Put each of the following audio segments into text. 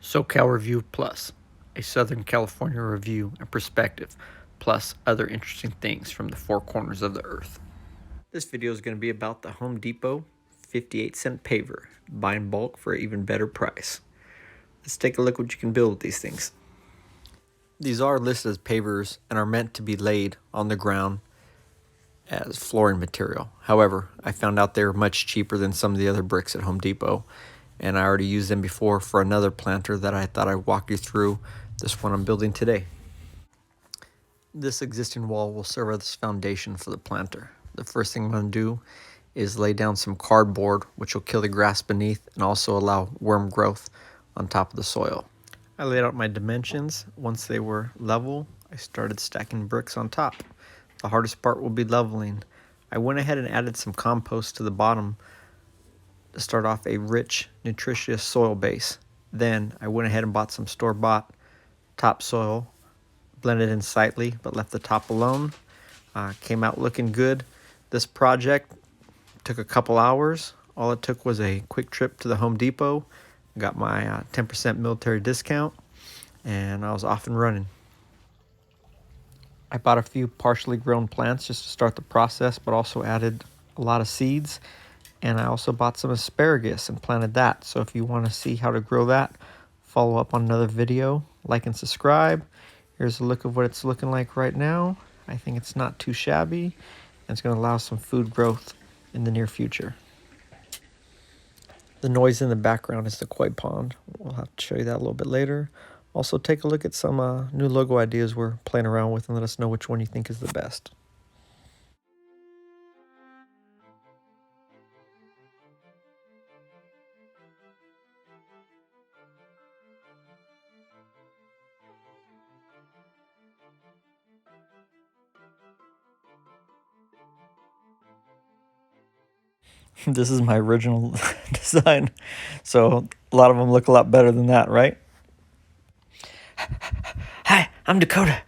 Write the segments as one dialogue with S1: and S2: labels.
S1: SoCal Review Plus, a Southern California review and perspective, plus other interesting things from the four corners of the earth. This video is going to be about the Home Depot 58-cent paver. Buy in bulk for an even better price. Let's take a look what you can build with these things. These are listed as pavers and are meant to be laid on the ground as flooring material. However, I found out they're much cheaper than some of the other bricks at Home Depot, and I already used them before for another planter that I thought I'd walk you through, this one I'm building today. This existing wall will serve as foundation for the planter. The first thing I'm going to do is lay down some cardboard, which will kill the grass beneath and also allow worm growth on top of the soil. I laid out my dimensions. Once they were level, I started stacking bricks on top. The hardest part will be leveling. I went ahead and added some compost to the bottom to start off a rich, nutritious soil base. Then I went ahead and bought some store-bought topsoil, blended in slightly, but left the top alone. Came out looking good. This project took a couple hours. All it took was a quick trip to the Home Depot. I got my 10% military discount, and I was off and running. I bought a few partially grown plants just to start the process, but also added a lot of seeds. And I also bought some asparagus and planted that. So if you want to see how to grow that, follow up on another video, like and subscribe. Here's a look of what it's looking like right now. I think it's not too shabby, and it's going to allow some food growth in the near future. The noise in the background is the koi pond. We'll have to show you that a little bit later. Also, take a look at some new logo ideas we're playing around with and let us know which one you think is the best. This is my original design, so a lot of them look a lot better than that, right? Hi, I'm Dakota.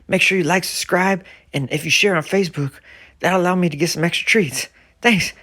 S1: Make sure you like, subscribe, and if you share on Facebook, that'll allow me to get some extra treats. Thanks.